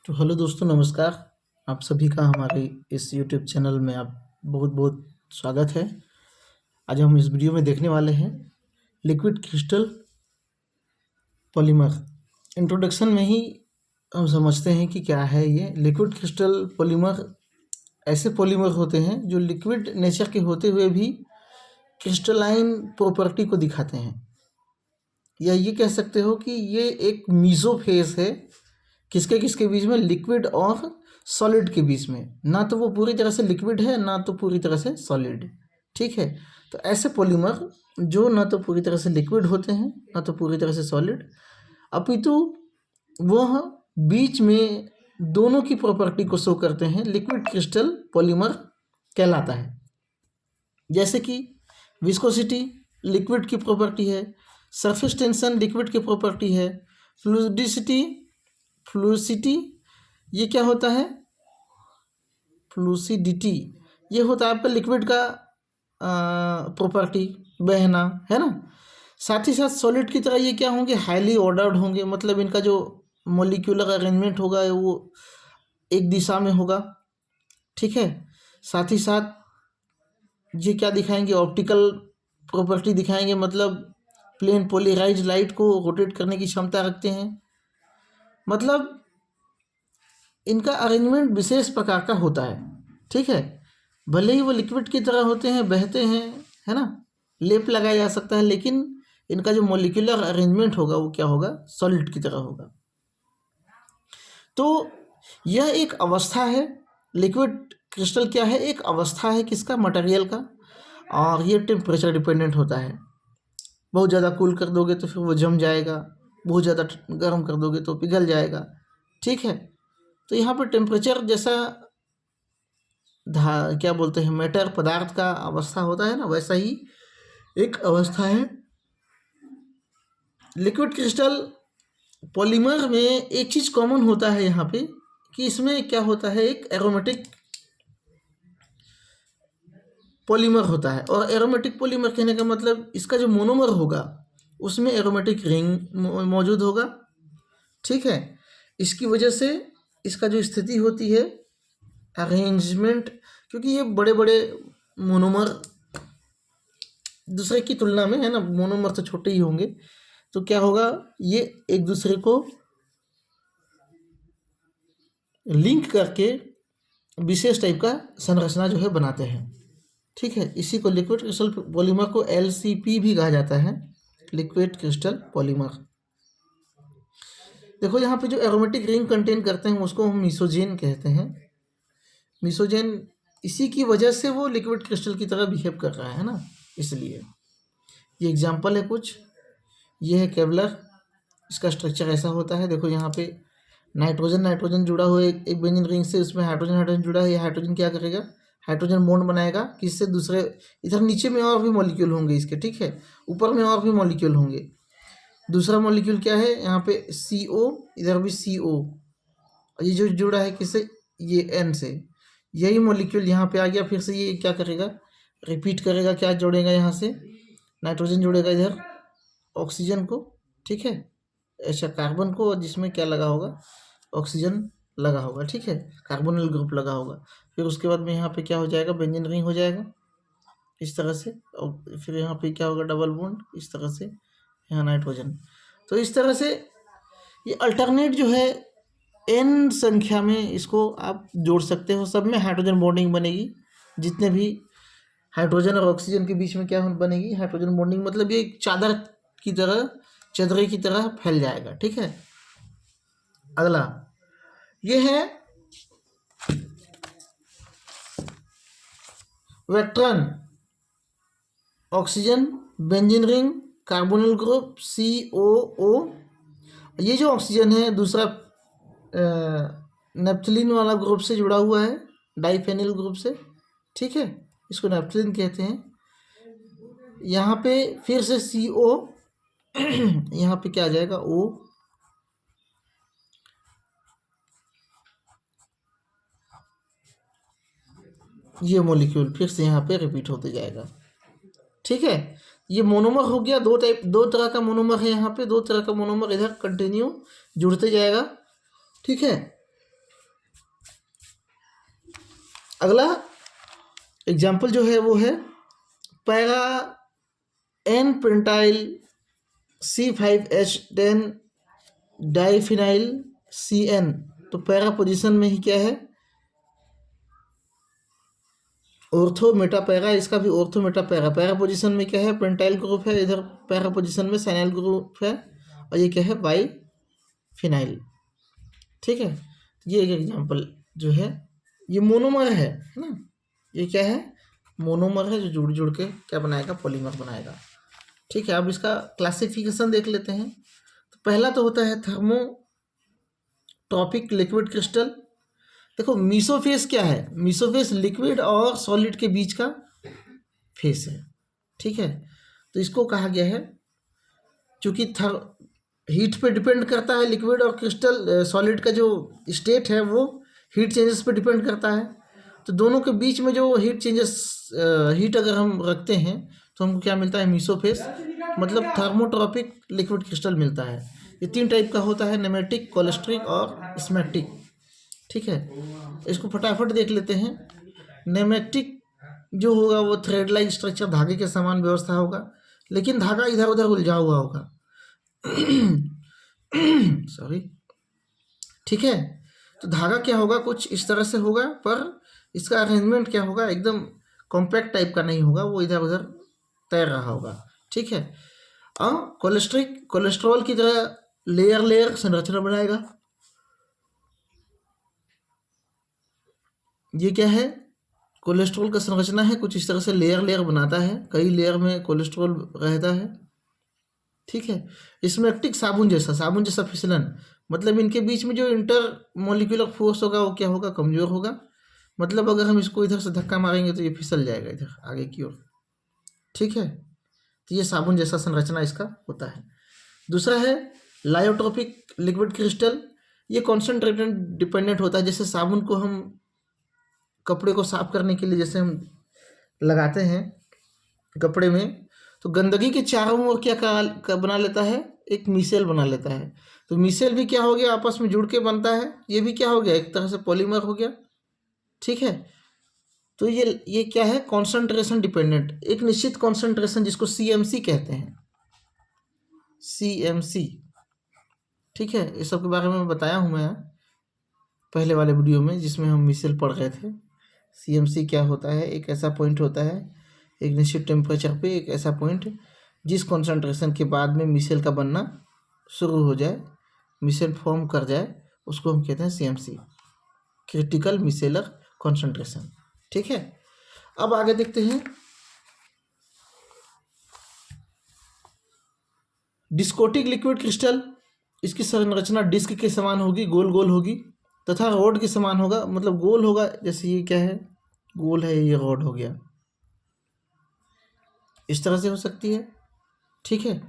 तो हेलो दोस्तों, नमस्कार। आप सभी का हमारे इस यूट्यूब चैनल में आप बहुत बहुत स्वागत है। आज हम इस वीडियो में देखने वाले हैं लिक्विड क्रिस्टल पॉलीमर। इंट्रोडक्शन में ही हम समझते हैं कि क्या है ये लिक्विड क्रिस्टल पॉलीमर। ऐसे पॉलीमर होते हैं जो लिक्विड नेचर के होते हुए भी क्रिस्टलाइन प्रॉपर्टी को दिखाते हैं, या ये कह सकते हो कि ये एक मीसोफेज है। किसके किसके बीच में? लिक्विड और सॉलिड के बीच में। ना तो वो पूरी तरह से लिक्विड है, ना तो पूरी तरह से सॉलिड। ठीक है, तो ऐसे पॉलीमर जो ना तो पूरी तरह से लिक्विड होते हैं, ना तो पूरी तरह से सॉलिड, अपितु वह बीच में दोनों की प्रॉपर्टी को शो करते हैं, लिक्विड क्रिस्टल पॉलीमर कहलाता है। जैसे कि विस्कोसिटी लिक्विड की प्रॉपर्टी है, सरफेस टेंशन लिक्विड की प्रॉपर्टी है, फ्लूसिटी ये क्या होता है? फ्लूसिडिटी ये होता है आपका लिक्विड का प्रॉपर्टी, बहना, है ना। साथ ही साथ सॉलिड की तरह ये क्या होंगे? हाईली ऑर्डर्ड होंगे, मतलब इनका जो मॉलिक्यूलर अरेंजमेंट होगा वो एक दिशा में होगा। ठीक है, साथ ही साथ ये क्या दिखाएंगे? ऑप्टिकल प्रॉपर्टी दिखाएंगे, मतलब प्लेन पोलराइज लाइट को रोटेट करने की क्षमता रखते हैं। मतलब इनका अरेंजमेंट विशेष प्रकार का होता है। ठीक है, भले ही वो लिक्विड की तरह होते हैं, बहते हैं, है ना, लेप लगाया जा सकता है, लेकिन इनका जो मॉलिक्यूलर अरेंजमेंट होगा वो क्या होगा? सॉलिड की तरह होगा। तो यह एक अवस्था है। लिक्विड क्रिस्टल क्या है? एक अवस्था है। किसका? मटेरियल का। और ये टेम्परेचर डिपेंडेंट होता है। बहुत ज़्यादा कूल कर दोगे तो फिर वो जम जाएगा, बहुत ज़्यादा गर्म कर दोगे तो पिघल जाएगा। ठीक है, तो यहाँ पर टेम्परेचर जैसा क्या बोलते हैं, मैटर, पदार्थ का अवस्था होता है ना, वैसा ही एक अवस्था है लिक्विड क्रिस्टल पॉलीमर में। एक चीज़ कॉमन होता है यहाँ पे कि इसमें क्या होता है, एक एरोमेटिक पॉलीमर होता है। और एरोमेटिक पॉलीमर कहने का मतलब इसका जो मोनोमर होगा उसमें एरोमेटिक रिंग मौजूद होगा। ठीक है, इसकी वजह से इसका जो स्थिति होती है, अरेंजमेंट, क्योंकि ये बड़े बड़े मोनोमर दूसरे की तुलना में, है ना, मोनोमर तो छोटे ही होंगे, तो क्या होगा, ये एक दूसरे को लिंक करके विशेष टाइप का संरचना जो है बनाते हैं। ठीक है, इसी को लिक्विड क्रिस्टल पॉलीमर को LCP भी कहा जाता है, लिक्विड क्रिस्टल पॉलीमर। देखो यहाँ पे जो एरोमेटिक रिंग कंटेन करते हैं उसको हम मीसोजेन कहते हैं। मीसोजेन इसी की वजह से वो लिक्विड क्रिस्टल की तरह बिहेव कर रहा है ना, इसलिए। ये एग्जांपल है कुछ। ये है केवलर, इसका स्ट्रक्चर ऐसा होता है। देखो यहाँ पे नाइट्रोजन जुड़ा हुआ है एक बेंजीन रिंग से, उसमें हाइड्रोजन जुड़ा है। ये हाइड्रोजन क्या करेगा? हाइड्रोजन बॉन्ड बनाएगा किससे? दूसरे। इधर नीचे में और भी मॉलिक्यूल होंगे इसके, ठीक है, ऊपर में और भी मॉलिक्यूल होंगे। दूसरा मॉलिक्यूल क्या है यहाँ पे? CO, इधर भी CO। ये जो जुड़ा है किससे? ये N से। यही मॉलिक्यूल यहाँ पे आ गया, फिर से ये क्या करेगा? रिपीट करेगा। क्या जोड़ेगा? यहाँ से नाइट्रोजन जोड़ेगा इधर ऑक्सीजन को। ठीक है, ऐसा कार्बन को, जिसमें क्या लगा होगा? ऑक्सीजन लगा होगा। ठीक है, कार्बोनिल ग्रुप लगा होगा। फिर उसके बाद में यहाँ पे क्या हो जाएगा? बेंजीन रिंग हो जाएगा इस तरह से। और फिर यहाँ पे क्या होगा? डबल बॉन्ड इस तरह से, यहाँ नाइट्रोजन। तो इस तरह से ये अल्टरनेट जो है N संख्या में इसको आप जोड़ सकते हो। सब में हाइड्रोजन बॉन्डिंग बनेगी। जितने भी हाइड्रोजन और ऑक्सीजन के बीच में क्या बनेगी? Hydrogen bonding. मतलब ये एक चादर की तरह, चदरे की तरह फैल जाएगा। ठीक है, अगला ये है वेक्ट्रन, oxygen, benzene ring, carbonyl group, COO। ये जो ऑक्सीजन है दूसरा नेप्थलीन वाला ग्रुप से जुड़ा हुआ है, डाइफेनिल ग्रुप से। ठीक है, इसको नेप्थलीन कहते हैं। यहाँ पे फिर से CO, यहाँ पे क्या आ जाएगा? O। ये मॉलिक्यूल फिर से यहाँ पे रिपीट होते जाएगा। ठीक है, ये मोनोमर हो गया। दो तरह का मोनोमर है यहाँ पे, दो तरह का मोनोमर इधर कंटिन्यू जुड़ते जाएगा। ठीक है, अगला एग्जाम्पल जो है वो है para n pentyl C5H10 diphenyl CN। तो पैरा पोजीशन में ही क्या है, ऑर्थो मेटा पैरा, इसका भी ortho meta para. Para position में क्या है, पेंटाइल ग्रुप है, इधर पैरा पोजीशन में साइनाइल ग्रुप है, और ये क्या है, बाई फिनाइल। ठीक है, ये एक एग्जांपल जो है, ये मोनोमर है ना, ये क्या है, मोनोमर है, जो जुड़ जुड़ के क्या बनाएगा, पॉलीमर बनाएगा। ठीक है, अब इसका क्लासिफिकेशन देख लेते हैं। तो पहला तो होता है थर्मोट्रॉपिक लिक्विड क्रिस्टल। देखो मीसोफेस क्या है, मीसोफेस लिक्विड और सॉलिड के बीच का फेस है। ठीक है, तो इसको कहा गया है, चूँकि हीट पे डिपेंड करता है लिक्विड और क्रिस्टल, सॉलिड का जो स्टेट है वो हीट चेंजेस पे डिपेंड करता है। तो दोनों के बीच में जो हीट चेंजेस, हीट अगर हम रखते हैं तो हमको क्या मिलता है, मीसोफेस, मतलब थर्मोट्रॉपिक लिक्विड क्रिस्टल मिलता है। ये 3 टाइप का होता है, नेमेटिक, कोलेस्ट्रिक और स्मैटिक। ठीक है, इसको फटाफट देख लेते हैं। नेमेटिक जो होगा वो थ्रेड लाइक स्ट्रक्चर, धागे के समान व्यवस्था होगा, लेकिन धागा इधर उधर उलझा हुआ होगा। सॉरी। ठीक है, तो धागा क्या होगा, कुछ इस तरह से होगा, पर इसका अरेंजमेंट क्या होगा, एकदम कॉम्पैक्ट टाइप का नहीं होगा, वो इधर उधर तैर रहा होगा। ठीक है, और कोलेस्ट्रिक, कोलेस्ट्रॉल की तरह लेयर लेयर संरचना बनाएगा। ये क्या है, कोलेस्ट्रॉल का संरचना है, कुछ इस तरह से लेयर लेयर बनाता है, कई लेयर में कोलेस्ट्रॉल रहता है। ठीक है, इसमें एक्टिक साबुन जैसा फिसलन, मतलब इनके बीच में जो इंटर मोलिकुलर फोर्स होगा वो क्या होगा, कमजोर होगा। मतलब अगर हम इसको इधर से धक्का मारेंगे तो ये फिसल जाएगा इधर आगे की ओर। ठीक है, तो ये साबुन जैसा संरचना इसका होता है। दूसरा है लायोट्रोपिक लिक्विड क्रिस्टल। ये कॉन्सेंट्रेटेड डिपेंडेंट होता है। जैसे साबुन को हम कपड़े को साफ करने के लिए जैसे हम लगाते हैं कपड़े में, तो गंदगी के चारों ओर क्या बना लेता है, एक मिसेल बना लेता है। तो मिसेल भी क्या हो गया, आपस में जुड़ के बनता है, ये भी क्या हो गया, एक तरह से पॉलीमर हो गया। ठीक है, तो ये क्या है, कॉन्सेंट्रेशन डिपेंडेंट, एक निश्चित कॉन्सेंट्रेशन जिसको CMC कहते हैं, CMC। ठीक है, इस सब के बारे में बताया हूँ मैं पहले वाले वीडियो में जिसमें हम मिसेल पढ़ रहे थे। CMC क्या होता है, एक ऐसा पॉइंट होता है एक निश्चित टेम्परेचर पे, एक ऐसा पॉइंट जिस कॉन्सेंट्रेशन के बाद में मिसेल का बनना शुरू हो जाए, मिसेल फॉर्म कर जाए, उसको हम कहते हैं CMC, क्रिटिकल मिसेलर कॉन्सेंट्रेशन। ठीक है, अब आगे देखते हैं डिस्कोटिक लिक्विड क्रिस्टल। इसकी संरचना डिस्क के समान होगी, गोल गोल होगी, तथा रॉड के समान होगा, मतलब गोल होगा, जैसे ये क्या है, गोल है, ये रॉड हो गया, इस तरह से हो सकती है। ठीक है,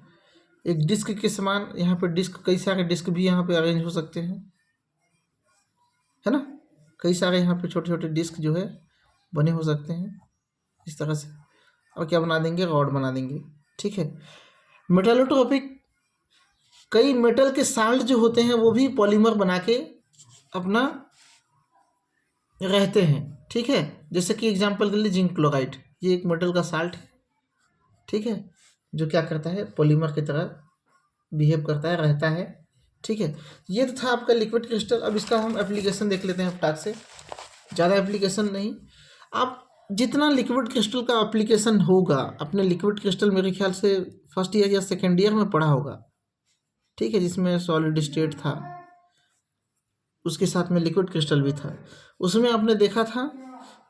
एक डिस्क के समान, यहाँ पे डिस्क, कई सारे डिस्क भी यहाँ पे अरेंज हो सकते हैं, है ना, कई सारे यहाँ पे छोटे छोटे डिस्क जो है बने हो सकते हैं इस तरह से, और क्या बना देंगे, रॉड बना देंगे। ठीक है, मेटालोट्रोपिक, कई मेटल के साल्ट जो होते हैं वो भी पॉलीमर बना के अपना रहते हैं। ठीक है, जैसे कि एग्जांपल के लिए जिंक क्लोराइड, ये एक मेटल का साल्ट है। ठीक है, जो क्या करता है, पॉलीमर की तरह बिहेव करता है, रहता है। ठीक है, ये तो था आपका लिक्विड क्रिस्टल। अब इसका हम एप्लीकेशन देख लेते हैं फटाक से, ज़्यादा एप्लीकेशन नहीं। आप जितना लिक्विड क्रिस्टल का एप्लीकेशन होगा, अपने लिक्विड क्रिस्टल मेरे ख्याल से फर्स्ट ईयर या सेकेंड ईयर में पढ़ा होगा। ठीक है, जिसमें सॉलिड स्टेट था, उसके साथ में लिक्विड क्रिस्टल भी था। उसमें आपने देखा था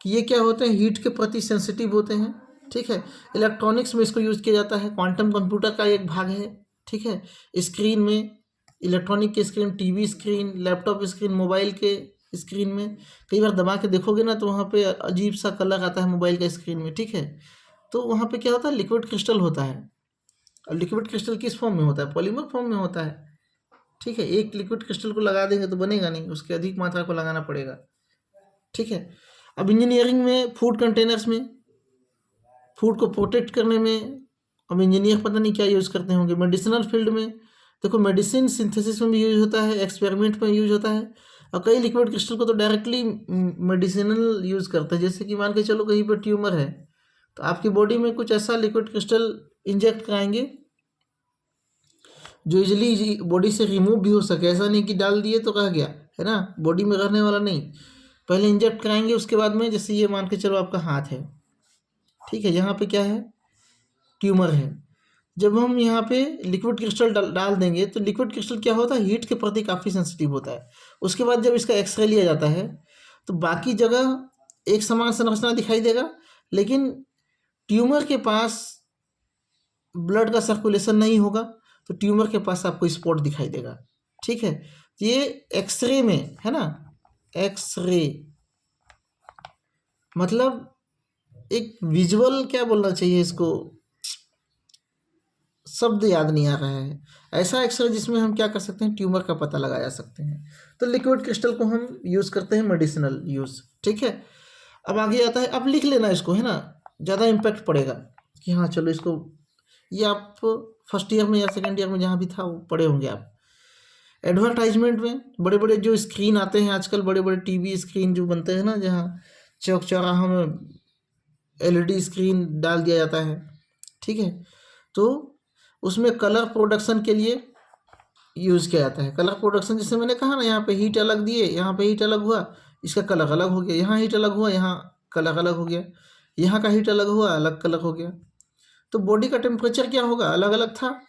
कि ये क्या होते हैं, हीट के प्रति सेंसिटिव होते हैं। ठीक है, इलेक्ट्रॉनिक्स में इसको यूज़ किया जाता है, क्वांटम कंप्यूटर का एक भाग है। ठीक है, स्क्रीन में, इलेक्ट्रॉनिक की screen, TV screen, laptop screen, mobile के स्क्रीन में कई बार दबा के देखोगे ना तो वहाँ पे अजीब सा कलर आता है मोबाइल का स्क्रीन में। ठीक है, तो वहाँ पे क्या होता है, लिक्विड क्रिस्टल होता है। और लिक्विड क्रिस्टल किस फॉर्म में होता है, पॉलीमर फॉर्म में होता है। ठीक है, एक लिक्विड क्रिस्टल को लगा देंगे तो बनेगा नहीं, उसके अधिक मात्रा को लगाना पड़ेगा। ठीक है, अब इंजीनियरिंग में, फूड कंटेनर्स में, फूड को प्रोटेक्ट करने में अब इंजीनियर पता नहीं क्या यूज़ करते होंगे। मेडिसिनल फील्ड में देखो, मेडिसिन सिंथेसिस में भी यूज होता है, एक्सपेरिमेंट में यूज होता है। और कई लिक्विड क्रिस्टल को तो डायरेक्टली मेडिसिनल यूज़ करते हैं। जैसे कि मान के चलो कहीं पर ट्यूमर है तो आपकी बॉडी में कुछ ऐसा लिक्विड क्रिस्टल इंजेक्ट कराएंगे जो इजीली बॉडी से रिमूव भी हो सके। ऐसा नहीं कि डाल दिए तो कहा गया, है ना, बॉडी में रहने वाला नहीं। पहले इंजेक्ट कराएंगे, उसके बाद में जैसे ये मान के चलो आपका हाथ है, ठीक है, यहाँ पे क्या है, ट्यूमर है। जब हम यहाँ पे लिक्विड क्रिस्टल डाल देंगे तो लिक्विड क्रिस्टल क्या होता है, हीट के प्रति काफ़ी सेंसिटिव होता है। उसके बाद जब इसका एक्सरे लिया जाता है तो बाकी जगह एक समान संरचना दिखाई देगा, लेकिन ट्यूमर के पास ब्लड का सर्कुलेशन नहीं होगा तो ट्यूमर के पास आपको स्पॉट दिखाई देगा। ठीक है, ये एक्सरे में है ना, एक्सरे मतलब एक विजुअल, क्या बोलना चाहिए इसको, शब्द याद नहीं आ रहा है, ऐसा एक्सरे जिसमें हम क्या कर सकते हैं, ट्यूमर का पता लगाया जा सकते हैं। तो लिक्विड क्रिस्टल को हम यूज़ करते हैं मेडिसिनल यूज़। ठीक है, अब आगे आता है, अब लिख लेना इसको, है ना, ज़्यादा इम्पैक्ट पड़ेगा कि हाँ चलो इसको, ये आप फर्स्ट ईयर में या सेकेंड ईयर में जहाँ भी था वो पढ़े होंगे आप। एडवर्टाइजमेंट में बड़े बड़े जो स्क्रीन आते हैं आजकल, बड़े बड़े टीवी स्क्रीन जो बनते हैं ना, जहाँ चौक चौराहा में एलईडी स्क्रीन डाल दिया जाता है, ठीक है, तो उसमें कलर प्रोडक्शन के लिए यूज़ किया जाता है। कलर प्रोडक्शन जैसे मैंने कहा ना, यहाँ पे हीट अलग दिए, यहाँ पे हीट अलग हुआ, इसका कलर अलग हो गया, यहाँ हीट अलग हुआ, यहाँ कलर अलग हो गया, यहाँ का हीट अलग हुआ, अलग कलर हो गया। तो बॉडी का टेम्परेचर क्या होगा, अलग अलग था,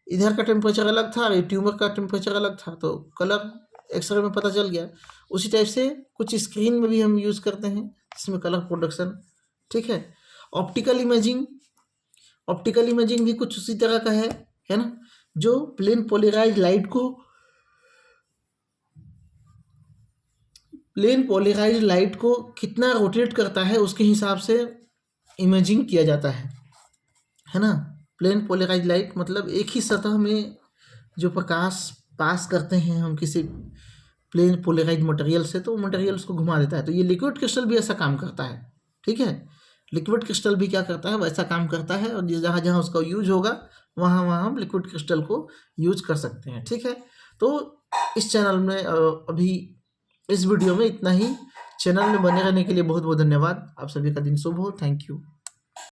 इधर का टेम्परेचर अलग था, ट्यूमर का टेम्परेचर अलग था, तो कलर एक्सरे में पता चल गया। उसी टाइप से कुछ स्क्रीन में भी हम यूज़ करते हैं जिसमें कलर प्रोडक्शन। ठीक है, ऑप्टिकल इमेजिंग, ऑप्टिकल इमेजिंग भी कुछ उसी तरह का है ना, जो प्लेन पोलराइज लाइट को, प्लेन पोलराइज लाइट को कितना रोटेट करता है उसके हिसाब से इमेजिंग किया जाता है ना। प्लेन पोलराइज लाइट मतलब एक ही सतह में जो प्रकाश पास करते हैं हम किसी प्लेन पोलराइज मटेरियल से, तो मटेरियल उसको घुमा देता है। तो ये लिक्विड क्रिस्टल भी ऐसा काम करता है। ठीक है, लिक्विड क्रिस्टल भी क्या करता है, वैसा काम करता है, और जहाँ जहाँ उसका यूज होगा वहाँ वहाँ हम लिक्विड क्रिस्टल को यूज कर सकते हैं। ठीक है, तो इस चैनल में अभी इस वीडियो में इतना ही। चैनल में बने रहने के लिए बहुत बहुत धन्यवाद। आप सभी का दिन शुभ हो। Thank you.